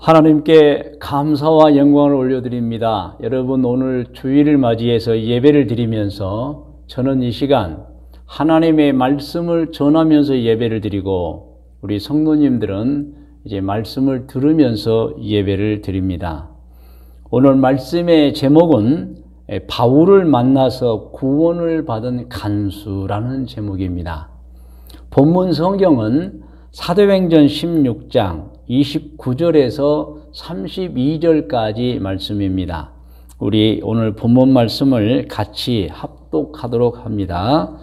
하나님께 감사와 영광을 올려드립니다. 여러분, 오늘 주일을 맞이해서 예배를 드리면서 저는 이 시간 하나님의 말씀을 전하면서 예배를 드리고, 우리 성도님들은 이제 말씀을 들으면서 예배를 드립니다. 오늘 말씀의 제목은 바울을 만나서 구원을 받은 간수라는 제목입니다. 본문 성경은 사도행전 16장 29절에서 32절까지 말씀입니다. 우리 오늘 본문 말씀을 같이 합독하도록 합니다.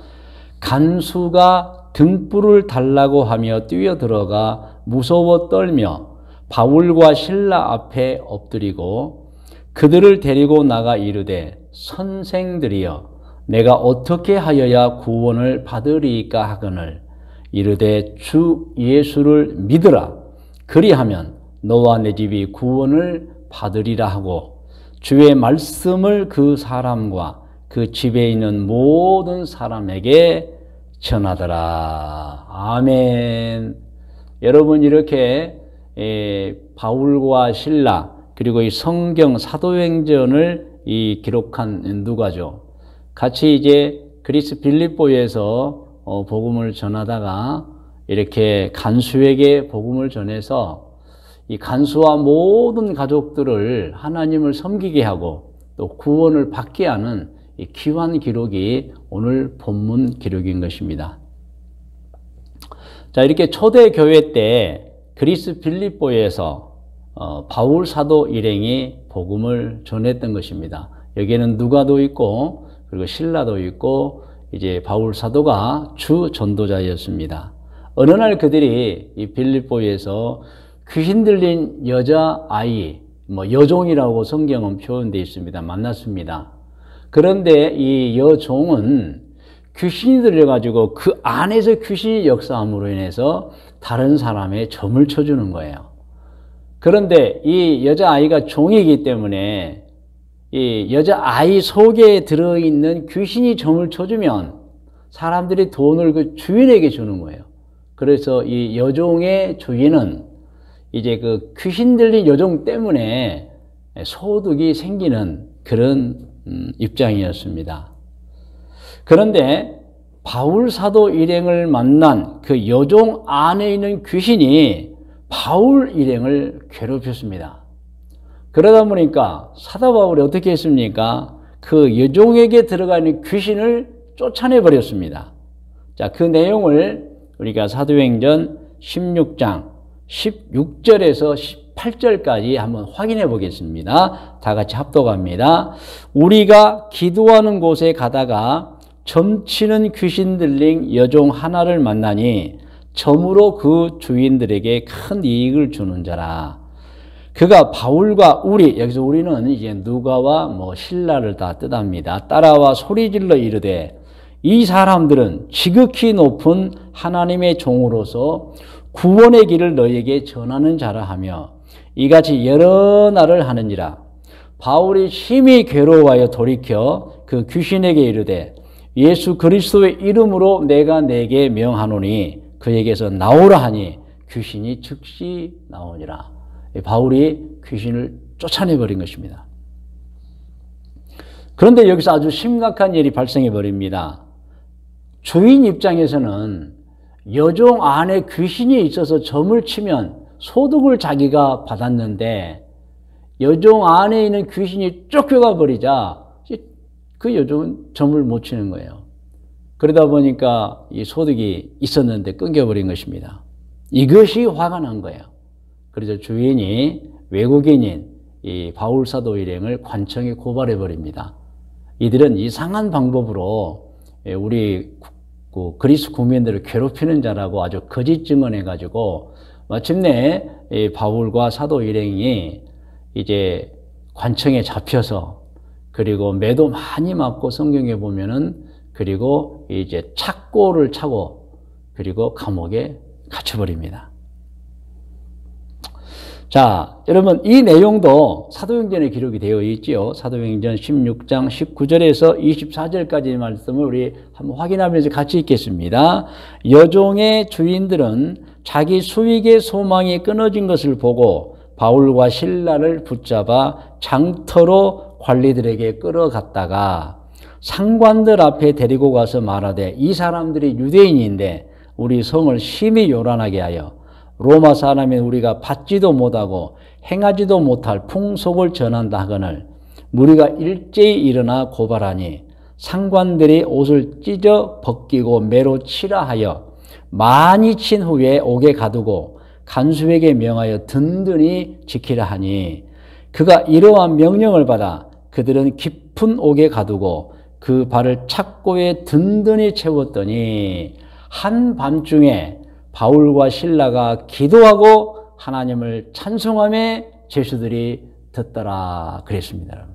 간수가 등불을 달라고 하며 뛰어들어가 무서워 떨며 바울과 실라 앞에 엎드리고 그들을 데리고 나가 이르되, 선생들이여, 내가 어떻게 하여야 구원을 받으리이까 하거늘 이르되, 주 예수를 믿으라. 그리하면 너와 내 집이 구원을 받으리라 하고, 주의 말씀을 그 사람과 그 집에 있는 모든 사람에게 전하더라. 아멘. 여러분, 이렇게 바울과 실라, 그리고 이 성경 사도행전을 기록한 누가죠. 같이 이제 그리스 빌립보에서 복음을 전하다가 이렇게 간수에게 복음을 전해서 이 간수와 모든 가족들을 하나님을 섬기게 하고 또 구원을 받게 하는 이 귀한 기록이 오늘 본문 기록인 것입니다. 자, 이렇게 초대교회 때 그리스 빌립보에서 바울 사도 일행이 복음을 전했던 것입니다. 여기에는 누가도 있고 그리고 실라도 있고 이제 바울 사도가 주 전도자였습니다. 어느 날 그들이 이 빌립보에서 귀신 들린 여자아이, 여종이라고 성경은 표현되어 있습니다. 만났습니다. 그런데 이 여종은 귀신이 들려가지고 그 안에서 귀신이 역사함으로 인해서 다른 사람의 점을 쳐주는 거예요. 그런데 이 여자아이가 종이기 때문에 이 여자아이 속에 들어있는 귀신이 점을 쳐주면 사람들이 돈을 그 주인에게 주는 거예요. 그래서 이 여종의 주인은 이제 그 귀신 들린 여종 때문에 소득이 생기는 그런 입장이었습니다. 그런데 바울 사도 일행을 만난 그 여종 안에 있는 귀신이 바울 일행을 괴롭혔습니다. 그러다 보니까 사도 바울이 어떻게 했습니까? 그 여종에게 들어가 있는 귀신을 쫓아내 버렸습니다. 자, 그 내용을 우리가 사도행전 16장 16절에서 18절까지 한번 확인해 보겠습니다. 다 같이 합독합니다. 우리가 기도하는 곳에 가다가 점치는 귀신 들린 여종 하나를 만나니 점으로 그 주인들에게 큰 이익을 주는 자라. 그가 바울과 여기서 우리는 이제 누가와 실라를 다 뜻합니다. 따라와 소리질러 이르되, 이 사람들은 지극히 높은 하나님의 종으로서 구원의 길을 너희에게 전하는 자라 하며 이같이 여러 날을 하느니라. 바울이 심히 괴로워하여 돌이켜 그 귀신에게 이르되, 예수 그리스도의 이름으로 내가 내게 명하노니 그에게서 나오라 하니 귀신이 즉시 나오니라. 바울이 귀신을 쫓아내버린 것입니다. 그런데 여기서 아주 심각한 일이 발생해 버립니다. 주인 입장에서는 여종 안에 귀신이 있어서 점을 치면 소득을 자기가 받았는데 여종 안에 있는 귀신이 쫓겨가 버리자 그 여종은 점을 못 치는 거예요. 그러다 보니까 이 소득이 있었는데 끊겨버린 것입니다. 이것이 화가 난 거예요. 그래서 주인이 외국인인 이 바울 사도 일행을 관청에 고발해 버립니다. 이들은 이상한 방법으로 우리 그리스 국민들을 괴롭히는 자라고 아주 거짓 증언해 가지고 마침내 바울과 사도 일행이 이제 관청에 잡혀서 그리고 매도 많이 맞고 성경에 보면은 그리고 이제 착고를 차고 그리고 감옥에 갇혀버립니다. 자, 여러분, 이 내용도 사도행전에 기록이 되어 있지요. 사도행전 16장 19절에서 24절까지의 말씀을 우리 한번 확인하면서 같이 읽겠습니다. 여종의 주인들은 자기 수익의 소망이 끊어진 것을 보고 바울과 실라를 붙잡아 장터로 관리들에게 끌어갔다가 상관들 앞에 데리고 가서 말하되 이 사람들이 유대인인데 우리 성을 심히 요란하게 하여 로마 사람인 우리가 받지도 못하고 행하지도 못할 풍속을 전한다 하거늘 무리가 일제히 일어나 고발하니 상관들이 옷을 찢어 벗기고 매로 치라 하여 많이 친 후에 옥에 가두고 간수에게 명하여 든든히 지키라 하니 그가 이러한 명령을 받아 그들은 깊은 옥에 가두고 그 발을 착고에 든든히 채웠더니 한밤중에 바울과 실라가 기도하고 하나님을 찬송하며 죄수들이 듣더라 그랬습니다.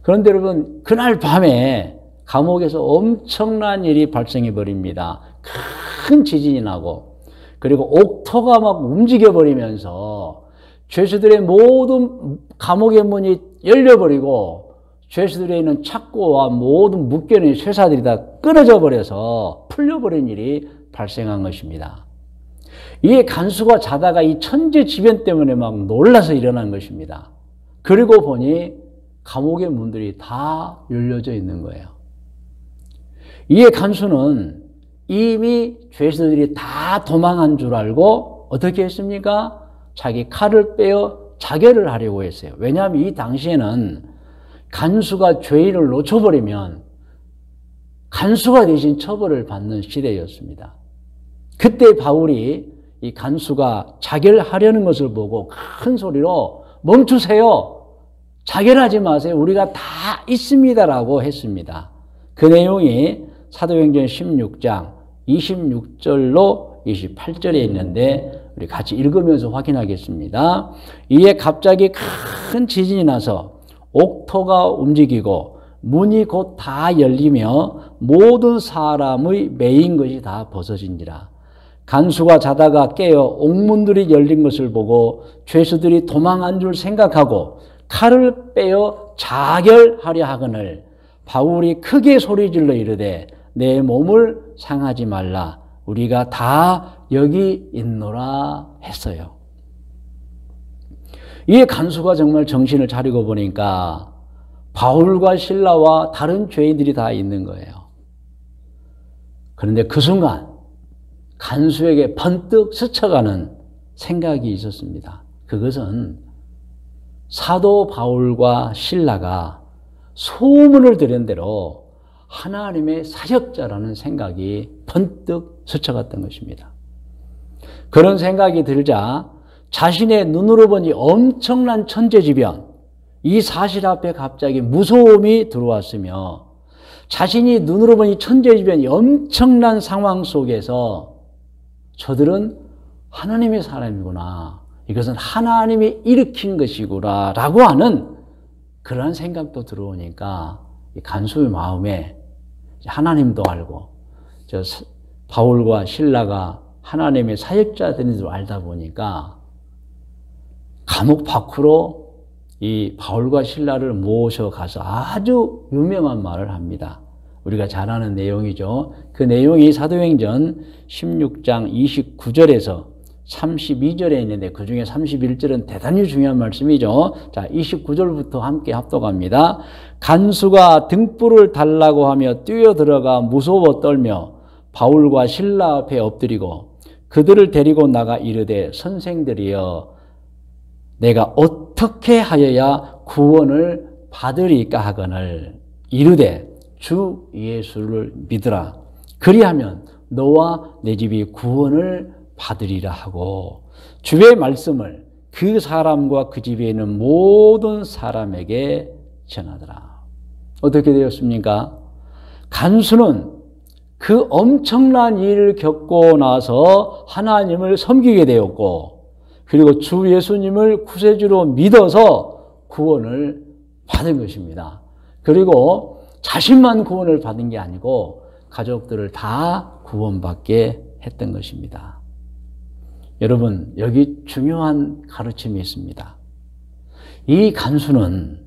그런데 여러분 그날 밤에 감옥에서 엄청난 일이 발생해 버립니다. 큰 지진이 나고 그리고 옥토가 막 움직여 버리면서 죄수들의 모든 감옥의 문이 열려버리고 죄수들에 있는 착고와 모든 묶여있는 쇠사들이 다 끊어져 버려서 풀려버린 일이 발생한 것입니다. 이 간수가 자다가 이 천재지변 때문에 막 놀라서 일어난 것입니다. 그리고 보니 감옥의 문들이 다 열려져 있는 거예요. 이 간수는 이미 죄수들이 다 도망한 줄 알고 어떻게 했습니까? 자기 칼을 빼어 자결을 하려고 했어요. 왜냐하면 이 당시에는 간수가 죄인을 놓쳐버리면 간수가 대신 처벌을 받는 시대였습니다. 그때 바울이 이 간수가 자결하려는 것을 보고 큰 소리로 멈추세요. 자결하지 마세요. 우리가 다 있습니다라고 했습니다. 그 내용이 사도행전 16장 26절로 28절에 있는데 우리 같이 읽으면서 확인하겠습니다. 이에 갑자기 큰 지진이 나서 옥토가 움직이고 문이 곧 다 열리며 모든 사람의 매인 것이 다 벗어진지라. 간수가 자다가 깨어 옥문들이 열린 것을 보고 죄수들이 도망한 줄 생각하고 칼을 빼어 자결하려 하거늘 바울이 크게 소리질러 이르되 내 몸을 상하지 말라. 우리가 다 여기 있노라 했어요. 이 간수가 정말 정신을 차리고 보니까 바울과 실라와 다른 죄인들이 다 있는 거예요. 그런데 그 순간 간수에게 번뜩 스쳐가는 생각이 있었습니다. 그것은 사도 바울과 실라가 소문을 들은 대로 하나님의 사역자라는 생각이 번뜩 스쳐갔던 것입니다. 그런 생각이 들자 자신의 눈으로 보니 엄청난 천재지변, 이 사실 앞에 갑자기 무서움이 들어왔으며 자신이 눈으로 보니 천재지변이 엄청난 상황 속에서 저들은 하나님의 사람이구나, 이것은 하나님이 일으킨 것이구나 라고 하는 그런 생각도 들어오니까 간수의 마음에 하나님도 알고 바울과 실라가 하나님의 사역자들인 줄 알다 보니까 감옥 밖으로 이 바울과 실라를 모셔가서 아주 유명한 말을 합니다. 우리가 잘 아는 내용이죠. 그 내용이 사도행전 16장 29절에서 32절에 있는데 그 중에 31절은 대단히 중요한 말씀이죠. 자, 29절부터 함께 합독합니다. 간수가 등불을 달라고 하며 뛰어들어가 무서워 떨며 바울과 실라 앞에 엎드리고 그들을 데리고 나가 이르되 선생들이여 내가 어떻게 하여야 구원을 받으리까 하거늘 이르되 주 예수를 믿으라. 그리하면 너와 내 집이 구원을 받으리라 하고 주의 말씀을 그 사람과 그 집에 있는 모든 사람에게 전하더라. 어떻게 되었습니까? 간수는 그 엄청난 일을 겪고 나서 하나님을 섬기게 되었고 그리고 주 예수님을 구세주로 믿어서 구원을 받은 것입니다. 그리고 자신만 구원을 받은 게 아니고 가족들을 다 구원받게 했던 것입니다. 여러분, 여기 중요한 가르침이 있습니다. 이 간수는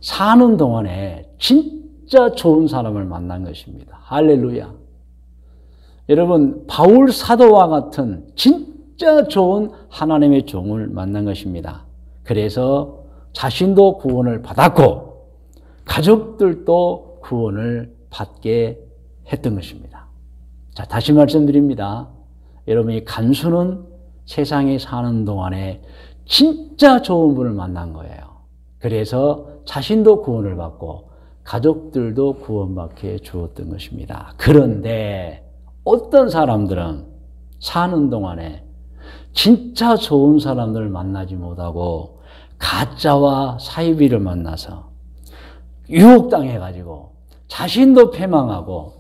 사는 동안에 진짜 좋은 사람을 만난 것입니다. 할렐루야. 여러분, 바울 사도와 같은 진짜 진짜 좋은 하나님의 종을 만난 것입니다. 그래서 자신도 구원을 받았고 가족들도 구원을 받게 했던 것입니다. 자, 다시 말씀드립니다. 여러분이 간수는 세상에 사는 동안에 진짜 좋은 분을 만난 거예요. 그래서 자신도 구원을 받고 가족들도 구원받게 주었던 것입니다. 그런데 어떤 사람들은 사는 동안에 진짜 좋은 사람들을 만나지 못하고 가짜와 사이비를 만나서 유혹당해가지고 자신도 패망하고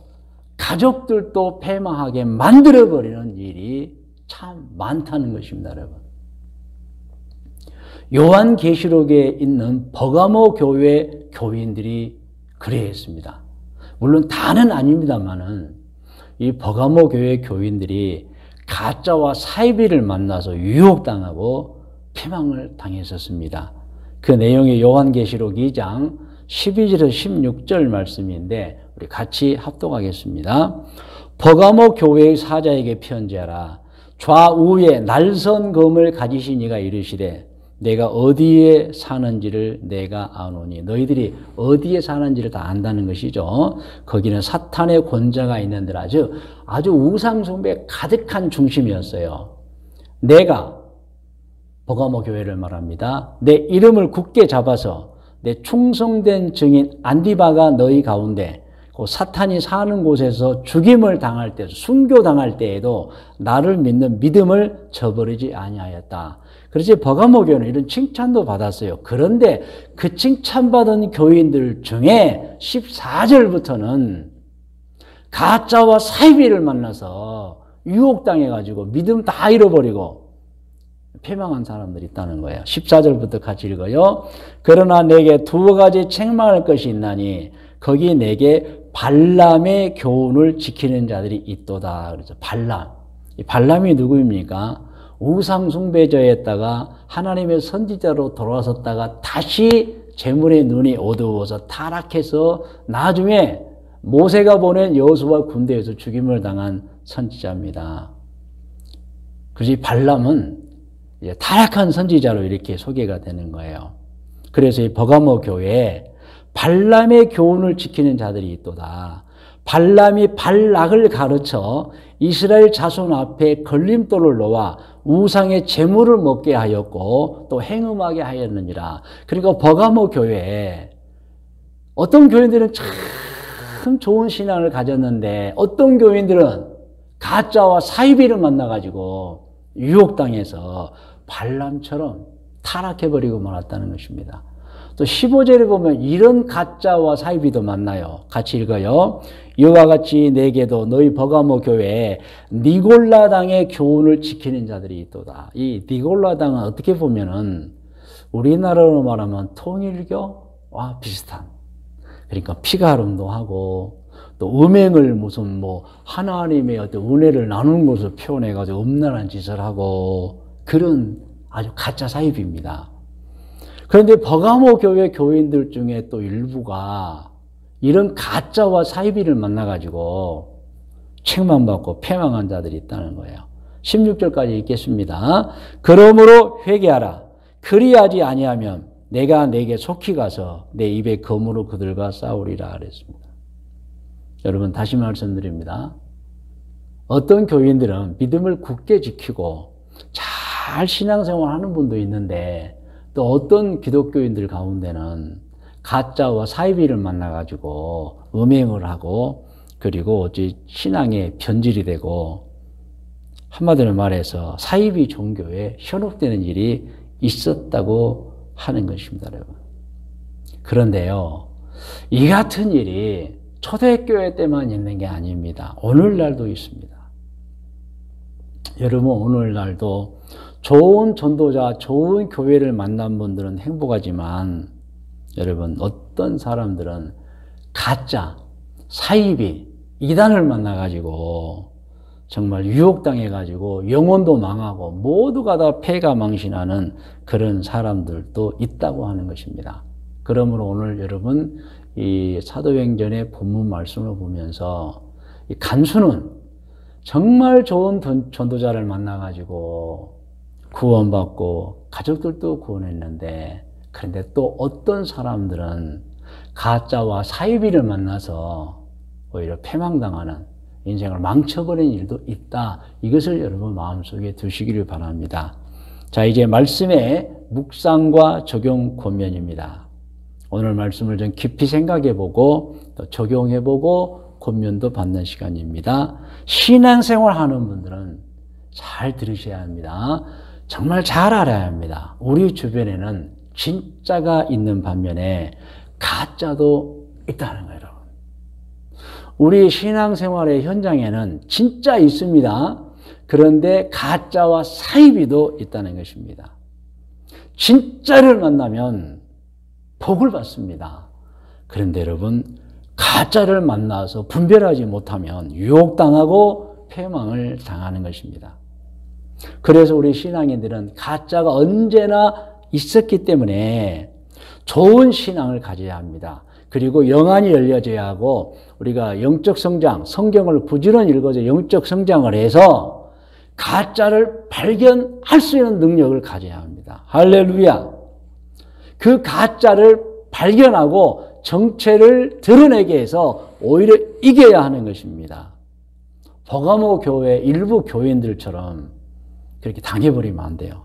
가족들도 패망하게 만들어버리는 일이 참 많다는 것입니다, 여러분. 요한계시록에 있는 버가모 교회 교인들이 그래했습니다. 물론 다는 아닙니다만은 이 버가모 교회 교인들이 가짜와 사이비를 만나서 유혹당하고 패망을 당했었습니다. 그 내용이 요한계시록 2장 12절에서 16절 말씀인데 우리 같이 합독하겠습니다. 버가모 교회의 사자에게 편지하라. 좌우에 날선 검을 가지신 이가 이르시되 내가 어디에 사는지를 내가 아노니. 너희들이 어디에 사는지를 다 안다는 것이죠. 거기는 사탄의 권자가 있는 데라. 아주 우상숭배 가득한 중심이었어요. 내가 버가모 교회를 말합니다. 내 이름을 굳게 잡아서 내 충성된 증인 안디바가 너희 가운데 그 사탄이 사는 곳에서 죽임을 당할 때, 순교당할 때에도 나를 믿는 믿음을 저버리지 아니하였다. 그래서 버가모 교회는 이런 칭찬도 받았어요. 그런데 그 칭찬받은 교인들 중에 14절부터는 가짜와 사이비를 만나서 유혹당해가지고 믿음 다 잃어버리고 패망한 사람들이 있다는 거예요. 14절부터 같이 읽어요. 그러나 내게 두 가지 책망할 것이 있나니 거기 내게 발람의 교훈을 지키는 자들이 있도다. 그래서 발람. 이 발람이 누구입니까? 우상 숭배자였다가 하나님의 선지자로 돌아섰다가 다시 재물의 눈이 어두워서 타락해서 나중에 모세가 보낸 여호수아 군대에서 죽임을 당한 선지자입니다. 그래서 이 발람은 이제 타락한 선지자로 이렇게 소개가 되는 거예요. 그래서 이 버가모 교회에 발람의 교훈을 지키는 자들이 있도다. 발람이 발락을 가르쳐 이스라엘 자손 앞에 걸림돌을 놓아 우상의 재물을 먹게 하였고 또 행음하게 하였느니라. 그러니까 버가모 교회에 어떤 교인들은 참 좋은 신앙을 가졌는데 어떤 교인들은 가짜와 사이비를 만나가지고 유혹당해서 발람처럼 타락해버리고 말았다는 것입니다. 또 15절에 보면 이런 가짜와 사이비도 만나요. 같이 읽어요. 이와 같이 내게도 너희 버가모 교회에 니골라당의 교훈을 지키는 자들이 있도다. 이 니골라당은 어떻게 보면은 우리나라로 말하면 통일교와 비슷한, 그러니까 피가름도 하고 또 음행을 무슨 하나님의 어떤 은혜를 나누는 것을 표현해가지고 음란한 짓을 하고 그런 아주 가짜 사이비입니다. 그런데 버가모 교회 교인들 중에 또 일부가 이런 가짜와 사이비를 만나가지고 책망받고 패망한 자들이 있다는 거예요. 16절까지 읽겠습니다. 그러므로 회개하라. 그리하지 아니하면 내가 내게 속히 가서 내 입에 검으로 그들과 싸우리라 그랬습니다. 여러분 다시 말씀드립니다. 어떤 교인들은 믿음을 굳게 지키고 잘 신앙생활하는 분도 있는데 또 어떤 기독교인들 가운데는 가짜와 사이비를 만나가지고 음행을 하고 그리고 신앙의 변질이 되고 한마디로 말해서 사이비 종교에 현혹되는 일이 있었다고 하는 것입니다, 여러분. 그런데요, 이 같은 일이 초대교회 때만 있는 게 아닙니다. 오늘날도 있습니다. 여러분 오늘날도 좋은 전도자, 좋은 교회를 만난 분들은 행복하지만 여러분 어떤 사람들은 가짜, 사이비, 이단을 만나가지고 정말 유혹당해가지고 영혼도 망하고 모두가 다 패가 망신하는 그런 사람들도 있다고 하는 것입니다. 그러므로 오늘 여러분 이 사도행전의 본문 말씀을 보면서 이 간수는 정말 좋은 전도자를 만나가지고 구원받고 가족들도 구원했는데, 그런데 또 어떤 사람들은 가짜와 사이비를 만나서 오히려 패망당하는, 인생을 망쳐버린 일도 있다. 이것을 여러분 마음속에 두시기를 바랍니다. 자, 이제 말씀의 묵상과 적용 권면입니다. 오늘 말씀을 좀 깊이 생각해보고 또 적용해보고 권면도 받는 시간입니다. 신앙생활 하는 분들은 잘 들으셔야 합니다. 정말 잘 알아야 합니다. 우리 주변에는 진짜가 있는 반면에 가짜도 있다는 거예요, 여러분. 우리 신앙생활의 현장에는 진짜 있습니다. 그런데 가짜와 사이비도 있다는 것입니다. 진짜를 만나면 복을 받습니다. 그런데 여러분, 가짜를 만나서 분별하지 못하면 유혹당하고 패망을 당하는 것입니다. 그래서 우리 신앙인들은 가짜가 언제나 있었기 때문에 좋은 신앙을 가져야 합니다. 그리고 영안이 열려져야 하고, 우리가 영적 성장, 성경을 부지런히 읽어서 영적 성장을 해서 가짜를 발견할 수 있는 능력을 가져야 합니다. 할렐루야. 그 가짜를 발견하고 정체를 드러내게 해서 오히려 이겨야 하는 것입니다. 버가모 교회 일부 교인들처럼 그렇게 당해버리면 안 돼요.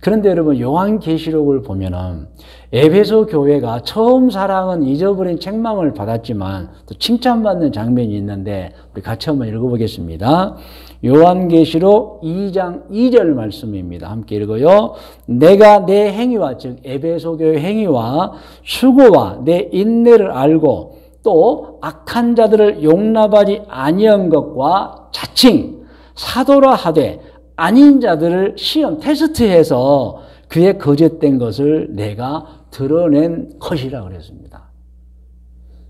그런데 여러분, 요한계시록을 보면은 에베소 교회가 처음 사랑은 잊어버린 책망을 받았지만 또 칭찬받는 장면이 있는데, 우리 같이 한번 읽어보겠습니다. 요한계시록 2장 2절 말씀입니다. 함께 읽어요. 내가 내 행위와, 즉 에베소 교회 행위와 수고와 내 인내를 알고 또 악한 자들을 용납하지 아니한 것과 자칭 사도라 하되 아닌 자들을 시험 테스트해서 그의 거짓된 것을 내가 드러낸 것이라 그랬습니다.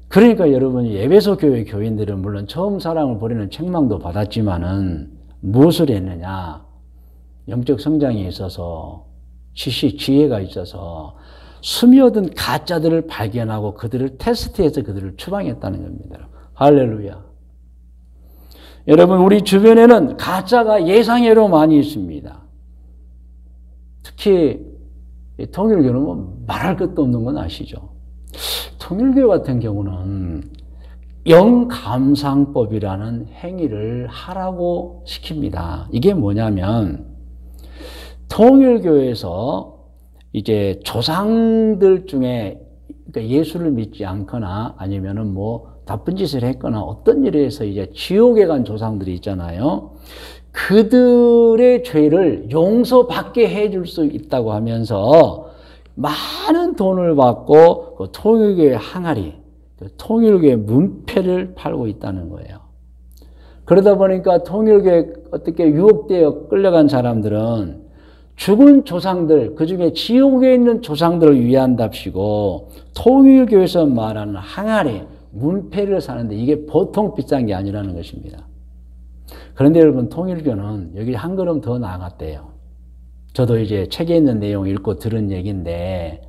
그러니까 여러분이 에베소 교회 교인들은 물론 처음 사랑을 버리는 책망도 받았지만은 무엇을 했느냐? 영적 성장이 있어서, 지혜가 있어서 스며든 가짜들을 발견하고 그들을 테스트해서 그들을 추방했다는 겁니다. 할렐루야. 여러분, 우리 주변에는 가짜가 예상외로 많이 있습니다. 특히 통일교는 뭐 말할 것도 없는 건 아시죠? 통일교 같은 경우는 영감상법이라는 행위를 하라고 시킵니다. 이게 뭐냐면, 통일교에서 이제 조상들 중에, 그러니까 예수를 믿지 않거나 아니면은 뭐 나쁜 짓을 했거나 어떤 일에 해서 이제 지옥에 간 조상들이 있잖아요. 그들의 죄를 용서받게 해줄 수 있다고 하면서 많은 돈을 받고 그 통일교의 항아리, 통일교의 문패를 팔고 있다는 거예요. 그러다 보니까 통일교에 어떻게 유혹되어 끌려간 사람들은 죽은 조상들, 그 중에 지옥에 있는 조상들을 위한답시고 통일교에서 말하는 항아리, 문패를 사는데 이게 보통 비싼 게 아니라는 것입니다. 그런데 여러분, 통일교는 여기 한 걸음 더 나아갔대요. 저도 이제 책에 있는 내용 읽고 들은 얘기인데,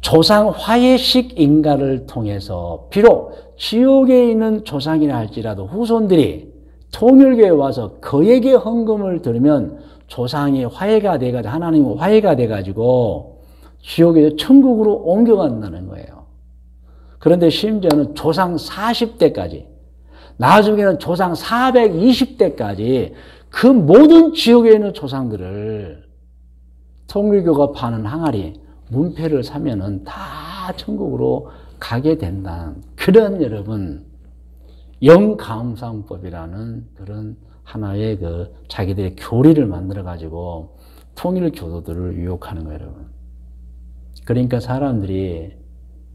조상 화해식 인가를 통해서 비록 지옥에 있는 조상이라 할지라도 후손들이 통일교에 와서 그에게 헌금을 들으면 조상이 화해가 돼가지고, 하나님과 화해가 돼가지고 지옥에서 천국으로 옮겨간다는 거예요. 그런데 심지어는 조상 40대까지, 나중에는 조상 420대까지 그 모든 지옥에 있는 조상들을 통일교가 파는 항아리, 문패를 사면은 다 천국으로 가게 된다는 그런, 여러분, 영감상법이라는 그런 하나의 그 자기들의 교리를 만들어 가지고 통일 교도들을 유혹하는 거예요, 여러분. 그러니까 사람들이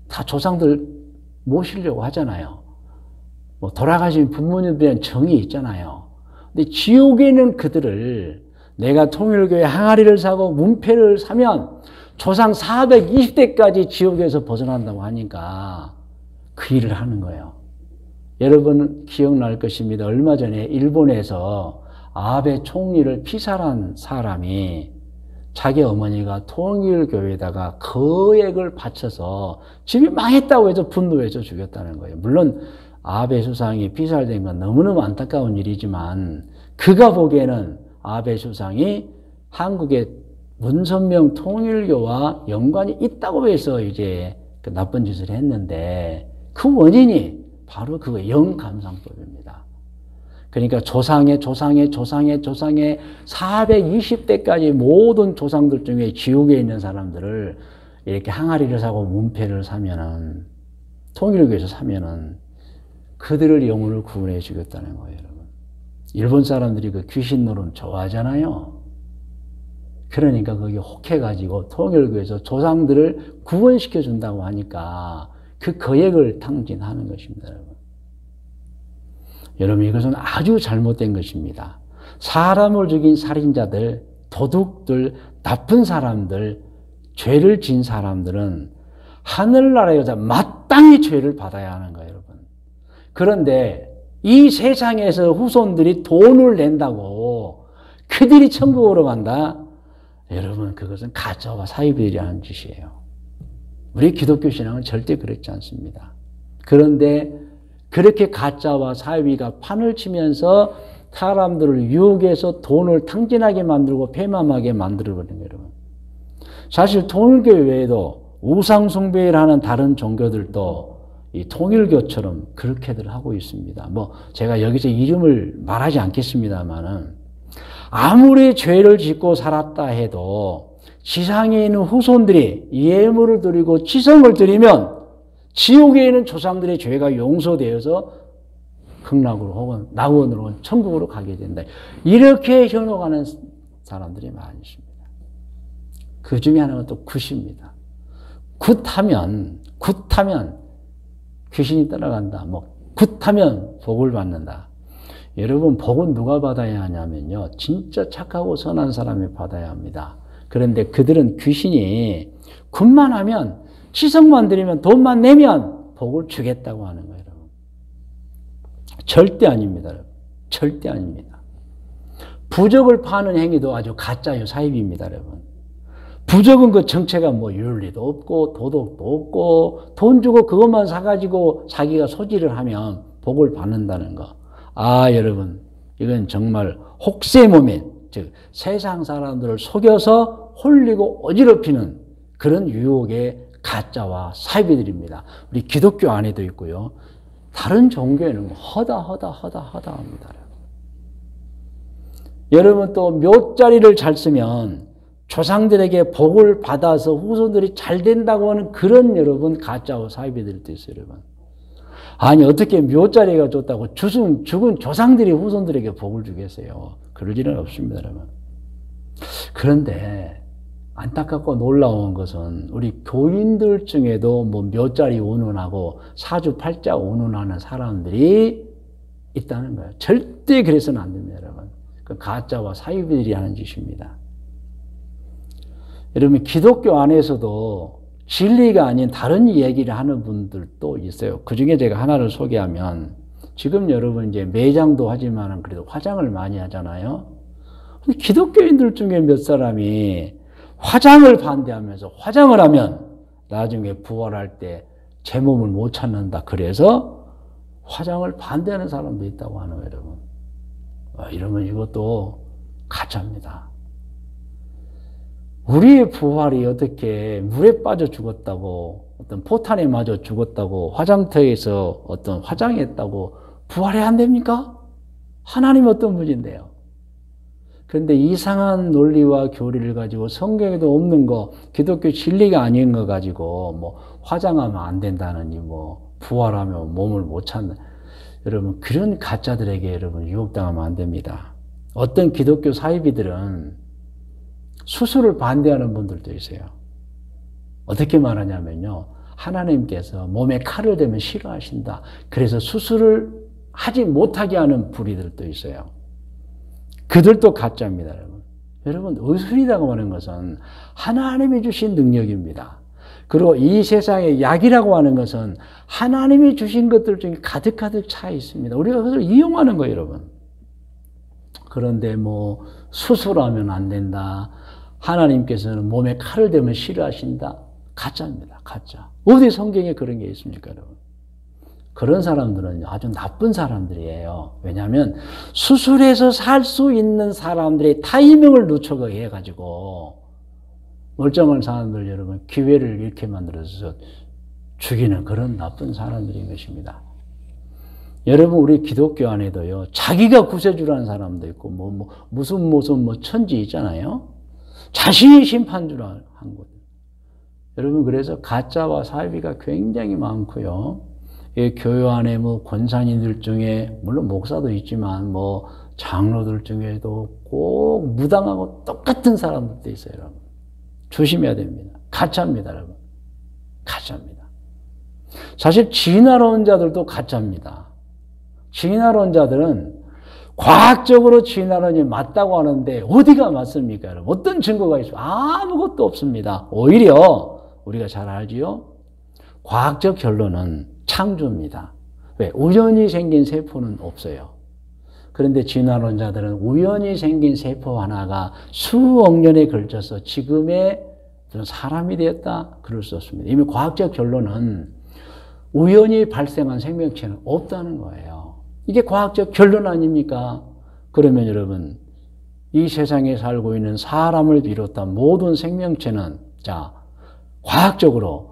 다 조상들 모시려고 하잖아요. 뭐 돌아가신 부모님에 대한 정이 있잖아요. 근데 지옥에 있는 그들을 내가 통일교회 항아리를 사고 문패를 사면 조상 420대까지 지옥에서 벗어난다고 하니까 그 일을 하는 거예요. 여러분 기억날 것입니다. 얼마 전에 일본에서 아베 총리를 피살한 사람이 자기 어머니가 통일교회에다가 거액을 바쳐서 집이 망했다고 해서 분노해서 죽였다는 거예요. 물론 아베 수상이 피살된 건 너무너무 안타까운 일이지만 그가 보기에는 아베 수상이 한국의 문선명 통일교와 연관이 있다고 해서 이제 그 나쁜 짓을 했는데 그 원인이 바로 그거 영감상법입니다. 그러니까 조상의 420대까지 모든 조상들 중에 지옥에 있는 사람들을 이렇게 항아리를 사고 문패를 사면은 통일교에서 사면은 그들을 영혼을 구원해 주겠다는 거예요, 여러분. 일본 사람들이 그 귀신 노름 좋아하잖아요. 그러니까 거기 혹해가지고 통일교에서 조상들을 구원시켜 준다고 하니까 그 거액을 탕진하는 것입니다, 여러분. 여러분, 이것은 아주 잘못된 것입니다. 사람을 죽인 살인자들, 도둑들, 나쁜 사람들, 죄를 진 사람들은 하늘나라에서 마땅히 죄를 받아야 하는 거예요, 여러분. 그런데 이 세상에서 후손들이 돈을 낸다고 그들이 천국으로 간다? 여러분, 그것은 가짜와 사이비들이 하는 짓이에요. 우리 기독교 신앙은 절대 그렇지 않습니다. 그런데 그렇게 가짜와 사이비가 판을 치면서 사람들을 유혹해서 돈을 탕진하게 만들고 패망하게 만들어버리는 거예요, 여러분. 사실 통일교 외에도 우상숭배를 하는 다른 종교들도 이 통일교처럼 그렇게들 하고 있습니다. 뭐 제가 여기서 이름을 말하지 않겠습니다만은 아무리 죄를 짓고 살았다 해도 지상에 있는 후손들이 예물을 드리고 지성을 드리면 지옥에 있는 조상들의 죄가 용서되어서 극락으로 혹은 낙원으로 혹은 천국으로 가게 된다. 이렇게 현혹하는 사람들이 많이 있습니다. 그 중에 하나가 또 굿입니다. 굿하면 귀신이 따라간다. 뭐 굿하면 복을 받는다. 여러분, 복은 누가 받아야 하냐면요, 진짜 착하고 선한 사람이 받아야 합니다. 그런데 그들은 귀신이 굿만 하면, 지성만 드리면, 돈만 내면 복을 주겠다고 하는 거예요, 여러분. 절대 아닙니다, 여러분. 절대 아닙니다. 부적을 파는 행위도 아주 가짜요, 사입입니다, 여러분. 부적은 그 정체가 뭐 윤리도 없고 도덕도 없고 돈 주고 그것만 사가지고 자기가 소지를 하면 복을 받는다는 거. 아, 여러분, 이건 정말 혹세무민, 즉 세상 사람들을 속여서 홀리고 어지럽히는 그런 유혹의 가짜와 사이비들입니다. 우리 기독교 안에도 있고요. 다른 종교에는 허다합니다. 여러분, 또 묘자리를 잘 쓰면 조상들에게 복을 받아서 후손들이 잘 된다고 하는 그런 여러분 가짜와 사이비들도 있어요, 여러분. 아니, 어떻게 묘자리가 좋다고 죽은 조상들이 후손들에게 복을 주겠어요? 그럴 일은 없습니다, 여러분. 그런데 안타깝고 놀라운 것은 우리 교인들 중에도 뭐 묘자리 운운하고 사주팔자 운운하는 사람들이 있다는 거예요. 절대 그래서는 안 됩니다, 여러분. 그 가짜와 사이비들이 하는 짓입니다. 여러분, 기독교 안에서도 진리가 아닌 다른 얘기를 하는 분들도 있어요. 그 중에 제가 하나를 소개하면, 지금 여러분 이제 매장도 하지만 그래도 화장을 많이 하잖아요. 근데 기독교인들 중에 몇 사람이 화장을 반대하면서 화장을 하면 나중에 부활할 때 제 몸을 못 찾는다. 그래서 화장을 반대하는 사람도 있다고 하는 거예요, 여러분. 이러면 이것도 가짜입니다. 우리의 부활이 어떻게 물에 빠져 죽었다고, 어떤 포탄에 맞아 죽었다고, 화장터에서 어떤 화장했다고 부활이 안 됩니까? 하나님이 어떤 분인데요. 그런데 이상한 논리와 교리를 가지고 성경에도 없는 거, 기독교 진리가 아닌 거 가지고 뭐 화장하면 안 된다느니 뭐 부활하면 몸을 못 찾는, 여러분, 그런 가짜들에게 여러분 유혹당하면 안 됩니다. 어떤 기독교 사이비들은 수술을 반대하는 분들도 있어요. 어떻게 말하냐면요, 하나님께서 몸에 칼을 대면 싫어하신다. 그래서 수술을 하지 못하게 하는 부리들도 있어요. 그들도 가짜입니다, 여러분. 여러분, 의술이라고 하는 것은 하나님이 주신 능력입니다. 그리고 이 세상의 약이라고 하는 것은 하나님이 주신 것들 중에 가득가득 차 있습니다. 우리가 그것을 이용하는 거예요, 여러분. 그런데 뭐 수술하면 안 된다, 하나님께서는 몸에 칼을 대면 싫어하신다, 가짜입니다. 가짜. 어디 성경에 그런 게 있습니까, 여러분? 그런 사람들은 아주 나쁜 사람들이에요. 왜냐하면 수술해서 살 수 있는 사람들의 타이밍을 놓쳐가게 해가지고 멀쩡한 사람들 여러분 기회를 이렇게 만들어서 죽이는 그런 나쁜 사람들인 것입니다. 여러분 우리 기독교 안에도요 자기가 구세주라는 사람도 있고 무슨 천지 있잖아요. 자신이 심판주라 한 것. 여러분 그래서 가짜와 사이비가 굉장히 많고요. 교회 안에 권사님들 중에 물론 목사도 있지만 장로들 중에도 꼭 무당하고 똑같은 사람들도 있어요. 여러분 조심해야 됩니다. 가짜입니다. 여러분 가짜입니다. 사실 진화론 자들도 가짜입니다. 진화론 자들은 과학적으로 진화론이 맞다고 하는데 어디가 맞습니까? 여러분? 어떤 증거가 있어요? 아무것도 없습니다. 오히려 우리가 잘 알지요? 과학적 결론은 창조입니다. 왜? 우연히 생긴 세포는 없어요. 그런데 진화론자들은 우연히 생긴 세포 하나가 수억 년에 걸쳐서 지금의 사람이 되었다? 그럴 수 없습니다. 이미 과학적 결론은 우연히 발생한 생명체는 없다는 거예요. 이게 과학적 결론 아닙니까? 그러면 여러분, 이 세상에 살고 있는 사람을 비롯한 모든 생명체는 과학적으로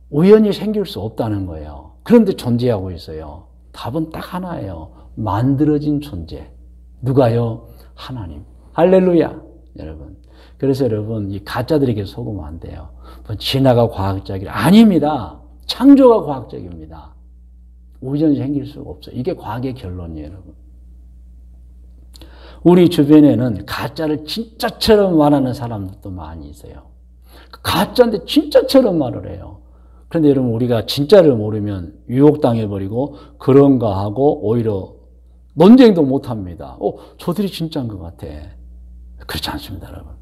우연히 생길 수 없다는 거예요. 그런데 존재하고 있어요. 답은 딱 하나예요. 만들어진 존재. 누가요? 하나님. 할렐루야. 여러분. 그래서 여러분, 이 가짜들에게 속으면 안 돼요. 진화가 과학적이라. 아닙니다. 창조가 과학적입니다. 우연히 생길 수가 없어요. 이게 과학의 결론이에요, 여러분. 우리 주변에는 가짜를 진짜처럼 말하는 사람들도 많이 있어요. 가짜인데 진짜처럼 말을 해요. 그런데 여러분 우리가 진짜를 모르면 유혹당해버리고 그런가 하고 오히려 논쟁도 못합니다. 저들이 진짜인 것 같아. 그렇지 않습니다, 여러분.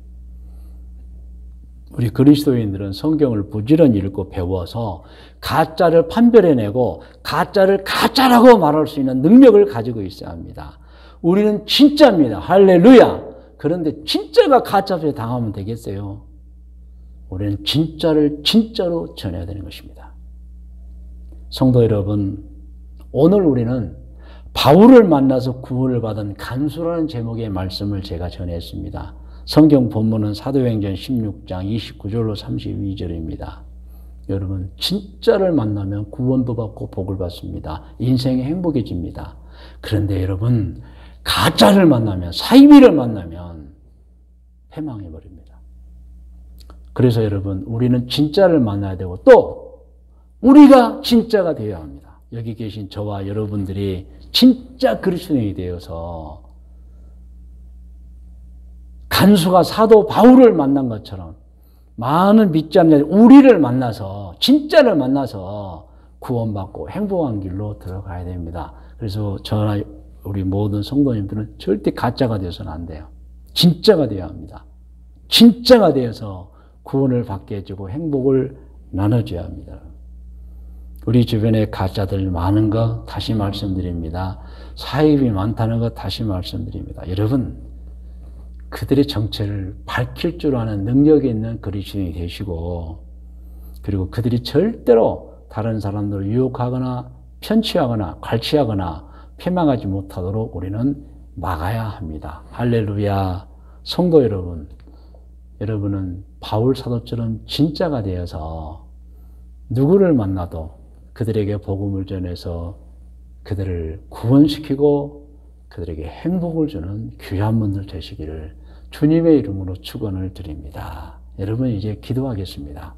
우리 그리스도인들은 성경을 부지런히 읽고 배워서 가짜를 판별해내고 가짜를 가짜라고 말할 수 있는 능력을 가지고 있어야 합니다. 우리는 진짜입니다. 할렐루야. 그런데 진짜가 가짜 앞에 당하면 되겠어요? 우리는 진짜를 진짜로 전해야 되는 것입니다. 성도 여러분, 오늘 우리는 바울을 만나서 구원을 받은 간수라는 제목의 말씀을 제가 전했습니다. 성경 본문은 사도행전 16장 29절로 32절입니다. 여러분, 진짜를 만나면 구원도 받고 복을 받습니다. 인생이 행복해집니다. 그런데 여러분, 가짜를 만나면, 사이비를 만나면 패망해버립니다. 그래서 여러분, 우리는 진짜를 만나야 되고 또 우리가 진짜가 되어야 합니다. 여기 계신 저와 여러분들이 진짜 그리스도인이 되어서 간수가 사도 바울을 만난 것처럼 많은 믿지 않는 자들, 우리를 만나서 진짜를 만나서 구원받고 행복한 길로 들어가야 됩니다. 그래서 저나 우리 모든 성도님들은 절대 가짜가 되어서는 안 돼요. 진짜가 되어야 합니다. 진짜가 되어서 구원을 받게 해주고 행복을 나눠줘야 합니다. 우리 주변에 가짜들 많은 거 다시 말씀드립니다. 사입이 많다는 거 다시 말씀드립니다. 여러분, 그들의 정체를 밝힐 줄 아는 능력이 있는 그리스도인이 되시고, 그리고 그들이 절대로 다른 사람들을 유혹하거나 편취하거나 갈취하거나 패망하지 못하도록 우리는 막아야 합니다. 할렐루야. 성도 여러분, 여러분은 바울 사도처럼 진짜가 되어서 누구를 만나도 그들에게 복음을 전해서 그들을 구원시키고 그들에게 행복을 주는 귀한 분들 되시기를 주님의 이름으로 축원을 드립니다. 여러분 이제 기도하겠습니다.